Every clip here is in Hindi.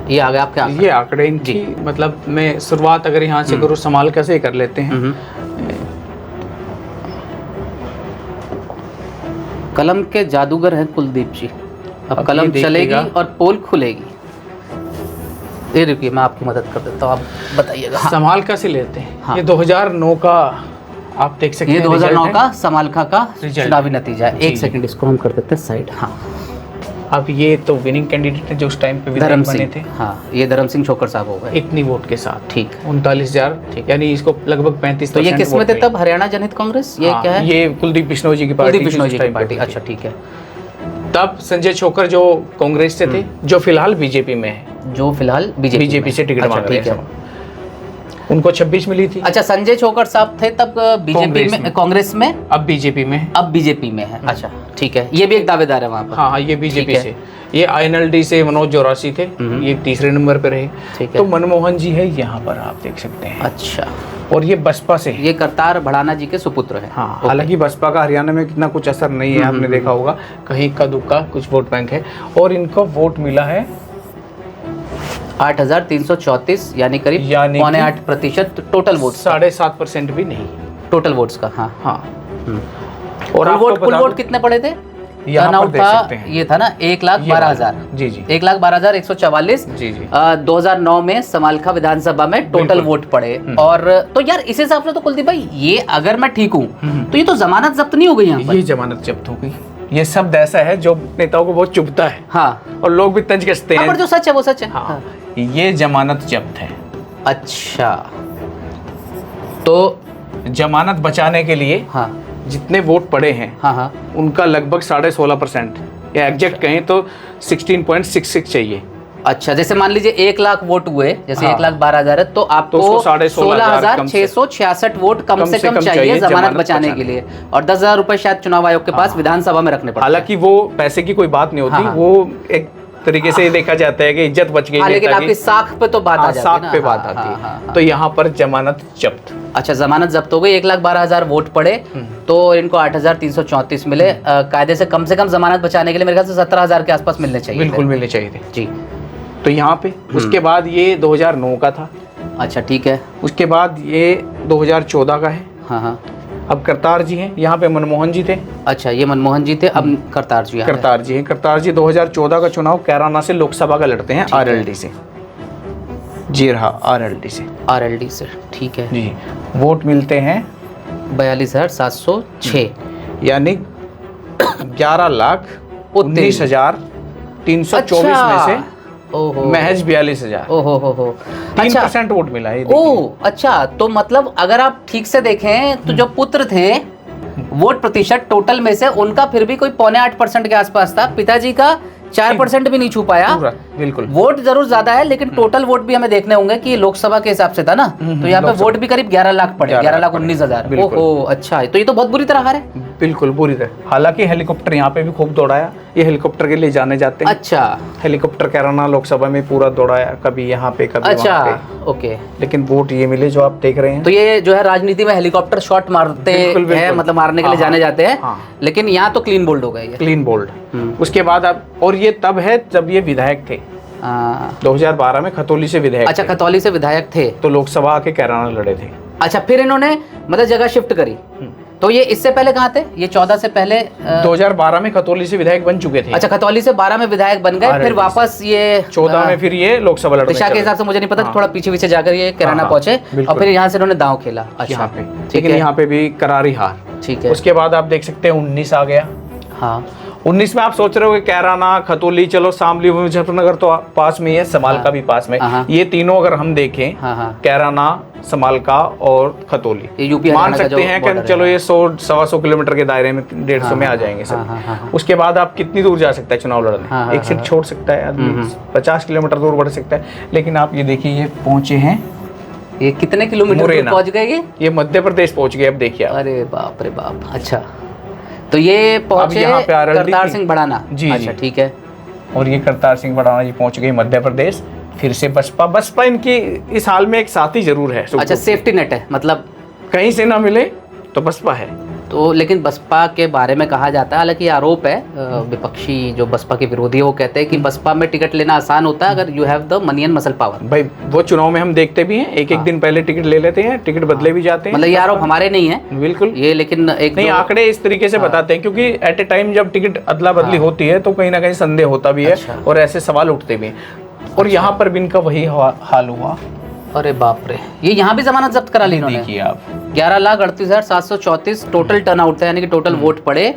ये आ गया आपके आंकड़े। ये आंकड़े इनकी, मतलब मैं शुरुआत अगर यहाँ से करूँ समालखा से कर लेते हैं। कलम के जादूगर हैं कुलदीप जी। अब अब कलम ये चलेगी देखिएगा। और पोल खुलेगी। ये रुकिए, मैं आपकी मदद कर देता हूँ, आप बताइएगा। हाँ, समालखा से लेते हैं। हाँ। ये 2009 का आप देख सकते ये हैं 2009 का समालखा का रिजल्ट। चुनावी नतीजा है। जी, एक सेकंड, इसको हम कर देते हैं साइड। हाँ, अब ये तो विनिंग कैंडिडेट है जो उस टाइम पे धर्म विधायक बने थे। सिंह। हाँ, ये धर्म सिंह छोकर साहब हो गए। इतनी वोट के साथ ठीक। 39,000, यानी इसको लगभग 35%। तो ये किस में थे तब? हरियाणा जनहित कांग्रेस, ये क्या है? ये कुलदीप बिश्नोई जी की पार्टी। कुलदीप बिश्नोई जी की उस time पे पार्टी। थी। अच्छा, ठीक है। तब संजय छोकर जो कांग्रेस से थे, जो फिलहाल बीजेपी में है, जो फिलहाल बीजेपी से टिकट मांग रहे ठीक है। हैं, उनको 26 मिली थी। अच्छा, संजय छोकर साहब थे तब बीजेपी में, कांग्रेस में, अब बीजेपी में है। अब बीजेपी में है। अच्छा, ठीक है। ये भी एक दावेदार है वहाँ पर। हाँ, ये बीजेपी ठीक से। ये INLD से मनोज जोरासी थे, ये तीसरे नंबर पर रहे। ठीक है। तो मनमोहन जी है यहाँ पर, आप देख सकते हैं। अच्छा, और ये बसपा से है। ये करतार भड़ाना जी के सुपुत्र हैं। हाँ, हालांकि बसपा का हरियाणा में कितना कुछ असर नहीं है, आपने देखा होगा, कहीं इक्का दुक्का कुछ वोट बैंक है। और इनको वोट मिला है 8,334, यानी करीब यानी 8.5% टोटल वोट। 7.5% भी नहीं। टोटल वोट्स का। हाँ, हाँ। और कुल वोट कितने पड़े थे? यहाँ पर टर्नआउट देख था, सकते हैं। ये था ना 1,12,000। जी जी 1,12,144। जी जी 2009 में समालखा विधानसभा में टोटल वोट पड़े। और तो यार इस हिसाब से तो कुलदीप भाई, ये अगर मैं ठीक हूँ तो ये तो जमानत जब्त नहीं हो गई यहाँ पर? ये जमानत जब्त हो गई। ये शब्द ऐसा है जो नेताओं को बहुत चुभता है। हाँ, और लोग भी तंज कसते हाँ, हैं। पर जो सच है वो सच है। हाँ, ये जमानत जब्त है। अच्छा, तो जमानत बचाने के लिए हाँ जितने वोट पड़े हैं, हाँ हाँ, उनका लगभग 16.5%, या एग्जैक्ट कहें तो 16.66 चाहिए। अच्छा, जैसे मान लीजिए 1 लाख वोट हुए, जैसे हाँ। 1,12,000 है, तो आपको तो 16,500 16,666 वोट कम से कम चाहिए जमानत बचाने के लिए। और 10,000 रुपए शायद चुनाव आयोग के पास विधानसभा में रखने पड़ते हैं। हालांकि वो पैसे की कोई बात नहीं होती। हाँ। वो एक तरीके से देखा जाता है कि इज्जत बच गई। हाँ, लेकिन नेता की। आपकी साख पे तो बात आ जाती है साख ना। पे बात हाँ, आती हाँ, है। हाँ। तो यहाँ पर जमानत जब्त। अच्छा, जमानत जब्त हो गई। 1,12,000 वोट पड़े, तो इनको 8,334 मिले। कायदे से कम जमानत बचाने के लिए मेरे ख्याल से 17,000 के आसपास मिलने चाहिए। बिल्कुल मिलने चाहिए थे जी। तो यहाँ पे उसके बाद ये 2009 का था। अच्छा, ठीक है। उसके बाद ये 2014 का है। हाँ हाँ। अब करतार जी हैं, यहाँ पे मनमोहन जी थे। अच्छा, ये मनमोहन जी थे, अब करतार जी आ गए। करतार जी हैं। करतार जी 2014 का चुनाव कैराना से लोकसभा का लड़ते हैं, RLD से। जी रहा, RLD से। RLD से, ठीक है जी। वोट मिलते हैं 42,706, यानी 11,19,324 में से ओहो, महज 42,000। ओहो हो। 3% वोट मिला है। ओह, अच्छा, तो मतलब अगर आप ठीक से देखें तो जो पुत्र थे, वोट प्रतिशत टोटल में से उनका फिर भी कोई 0.8% के आसपास था। पिताजी का 4% भी नहीं छू पाया। बिल्कुल। वोट जरूर ज्यादा है, लेकिन टोटल वोट भी हमें देखने होंगे कि लोकसभा के हिसाब से था ना, तो यहाँ पे वोट भी करीब 11 लाख पड़े, 11,19,000। ओहो, अच्छा, तो ये तो बहुत बुरी तरह हारे। बिल्कुल बुरी तरह। हालांकि हेलीकॉप्टर यहाँ पे भी खूब दौड़ाया। ये हेलीकॉप्टर के लिए जाने जाते हैं। अच्छा, हेलीकॉप्टर कैराना लोकसभा में पूरा दौड़ाया, कभी यहाँ पे कभी अच्छा, वहाँ पे। ओके। लेकिन वोट ये मिले जो आप देख रहे हैं। तो ये जो है राजनीति में हेलीकॉप्टर शॉट मारते हैं, मतलब मारने के लिए जाने जाते हैं। हाँ। लेकिन यहाँ तो क्लीन बोल्ड हो गए ये। Clean bowled. उसके बाद अब, और ये तब है जब ये विधायक थे। 2012 में खतौली से विधायक। अच्छा, खतौली से विधायक थे, तो लोकसभा आके कैराना लड़े थे। अच्छा, फिर इन्होंने मतलब जगह शिफ्ट करी। तो ये इससे पहले कहाँ थे? ये 14 से पहले 2012 में खतौली से विधायक बन चुके थे। अच्छा, खतौली से 12 में विधायक बन गए, फिर वापस ये 14 में फिर ये लोकसभा लड़ने दिशा के हिसाब से मुझे नहीं पता, थोड़ा पीछे पीछे जाकर ये कैराना पहुंचे और फिर यहाँ से इन्होंने दांव खेला। अच्छा, यहाँ पे। ठीक लेकिन है, यहाँ पे भी करारी हार। ठीक है। उसके बाद आप देख सकते हैं 19 आ गया। हाँ, 19 में आप सोच रहे हो कि कैराना, खतौली, चलो शामली, मुजफ्फरनगर तो पास में ही है, समालका भी पास में। ये तीनों अगर हम देखें, कैराना, समालका और खतौली, ये यूपी मान सकते हैं कि चलो ये 100-125 किलोमीटर के दायरे में, 150 में आ जाएंगे सब। उसके बाद आप कितनी दूर जा सकता है चुनाव लड़ने? एक सीट छोड़ सकता है आदमी, 50 किलोमीटर दूर बढ़ सकता है। लेकिन आप ये देखिए, ये पहुंचे हैं, ये कितने किलोमीटर दूर पहुंच गए? ये मध्य प्रदेश पहुंच गए। अब देखिए, अरे बाप रे बाप। अच्छा, तो ये पहुंचे करतार सिंह भड़ाना। जी, अच्छा, ठीक है। और ये करतार सिंह भड़ाना जी पहुंच गए मध्य प्रदेश। फिर से बसपा इनकी इस हाल में एक साथी जरूर है। अच्छा, सेफ्टी नेट है, मतलब कहीं से ना मिले तो बसपा है। तो लेकिन बसपा के बारे में कहा जाता है, हालांकि आरोप है विपक्षी जो बसपा के विरोधी है वो कहते हैं कि बसपा में टिकट लेना आसान होता है अगर you have the money and muscle power. भाई वो चुनाव में हम देखते भी हैं, एक एक दिन पहले टिकट ले लेते हैं, टिकट बदले भी जाते हैं। मतलब ये आरोप हमारे नहीं है बिल्कुल ये, लेकिन एक नहीं आंकड़े इस तरीके से बताते हैं, क्योंकि एट ए टाइम जब टिकट अदला बदली होती है तो कहीं ना कहीं संदेह होता भी है और ऐसे सवाल उठते भी हैं। और यहाँ पर भी इनका वही हाल हुआ। अरे बाप रे, ये यहाँ भी जमानत जब्त करा ली इन्होंने। देखिए आप 11,38,734 टोटल टर्नआउट था, यानी कि टोटल वोट पड़े।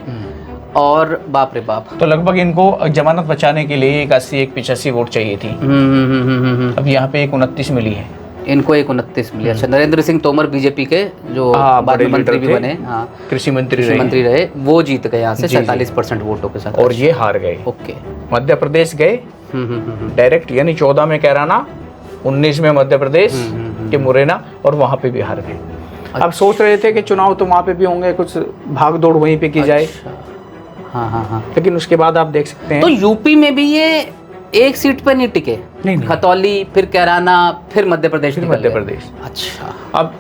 और बाप रे बाप, तो लगभग इनको जमानत बचाने के लिए 81-85 वोट चाहिए थी। अब यहाँ पे 29 मिली है इनको, 29 मिली। अच्छा, नरेंद्र सिंह तोमर बीजेपी के जो बाद में मंत्री भी बने, हाँ कृषि मंत्री रहे, वो जीत गए यहाँ से 47% वोटों के साथ। और ये हार गए। ओके, मध्य प्रदेश गए डायरेक्ट, यानी 14 में कैराना, 19 में मध्य प्रदेश के मुरैना, और वहां पे भी हार गए। अब सोच रहे थे कि चुनाव तो वहां पे भी होंगे, कुछ भाग दौड़ वहीं पे की जाए। हाँ। लेकिन उसके बाद आप देख सकते हैं तो यूपी में भी ये एक सीट पे नहीं टिके, नहीं। खतौली, फिर कैराना, फिर मध्य प्रदेश। अच्छा, अब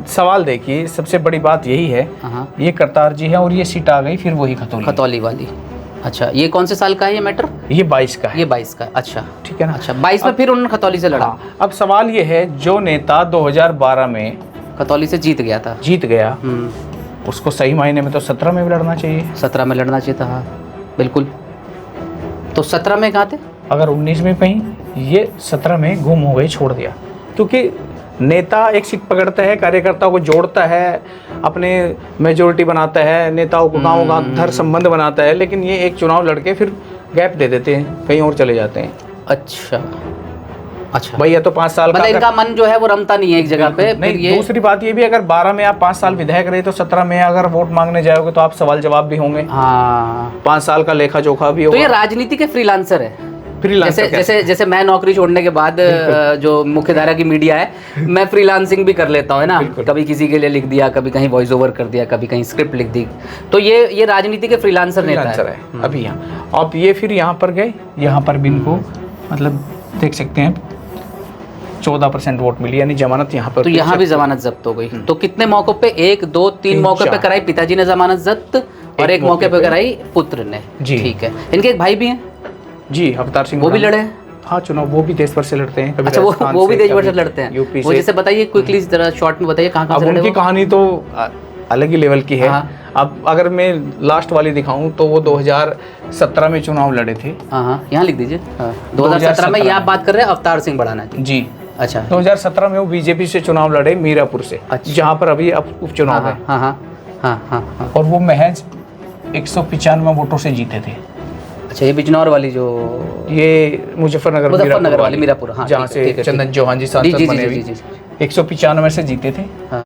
सवाल देखिए, सबसे बड़ी बात यही है, ये करतार जी है और ये सीट आ गई फिर वही खतौली वाली। अच्छा, ये कौन से साल का है ये मैटर? ये 22 का है। ये 22 का, अच्छा ठीक है ना। अच्छा, 22 में फिर उन्होंने खतौली से लड़ा। अब सवाल ये है, जो नेता 2012 में खतौली से जीत गया, उसको सही मायने में तो 17 में भी लड़ना चाहिए। 17 में लड़ना चाहिए था, हाँ बिल्कुल। तो 17 में कहाँ थे? अगर 19 में कहीं, ये 17 में गुम हो गई, छोड़ दिया। क्योंकि नेता एक सीट पकड़ता है, कार्यकर्ताओं को जोड़ता है, अपने मेजोरिटी बनाता है, नेताओं को गाँव गाँव धर संबंध बनाता है, लेकिन ये एक चुनाव लड़के फिर गैप दे देते हैं, कहीं और चले जाते हैं। अच्छा भैया, तो 5 साल मतलब इनका मन जो है वो रमता नहीं है एक जगह पे। नहीं, ये दूसरी बात ये भी, अगर 12 में आप 5 साल विधायक रहे तो 17 में अगर वोट मांगने जाओगे तो आप सवाल जवाब भी होंगे। हाँ, 5 साल का लेखा जोखा भी होगा। तो ये राजनीति के फ्रीलांसर है। जैसे जैसे मैं नौकरी छोड़ने के बाद जो मुख्यधारा की मीडिया है, मैं फ्रीलांसिंग भी कर लेता हूँ, है ना। कभी किसी के लिए लिख दिया, कभी कहीं वॉइस ओवर कर दिया, कभी कहीं स्क्रिप्ट लिख दी। तो ये राजनीति के फ्रीलांसर नेता है अभी यहाँ। अब ये फिर यहाँ पर गए, यहाँ पर भी इनको मतलब देख सकते हैं 14% वोट मिली, यानी जमानत यहाँ पर। तो यहाँ भी जमानत जब्त हो गई। तो कितने मौकों पे? 1, 2, 3 मौके पे कराई पिताजी ने जमानत जब्त, और एक मौके पे कराई पुत्र ने। जी ठीक है। इनके एक भाई भी हैं जी, अवतार सिंह, वो भी लड़े हैं। हाँ, चुनाव वो भी देश भर से लड़ते हैं। अच्छा, वो भी देश भर से लड़ते हैं, यूपी से। वो जैसे बताइए क्विकली जरा शॉर्ट में बताइए कहाँ से लड़े। उनकी कहानी तो अलग ही लेवल की है। अब अगर मैं लास्ट वाली दिखाऊं तो वो 2017 में चुनाव लड़े थे। यहाँ लिख दीजिए 2017 में। ये आप बात कर रहे हैं अवतार सिंह बढ़ाना जी। अच्छा, 2017 में वो बीजेपी से चुनाव लड़े मीरापुर से। अच्छा, जहाँ पर अभी उपचुनाव है। और वो महज 195 वोटों से जीते थे। अच्छा, ये बिजनौर वाली जो, ये मुजफ्फरनगर वाली मीरापुर, जहाँ से चंदन चौहान जी सांसद बने हुए, 195 से जीते थे।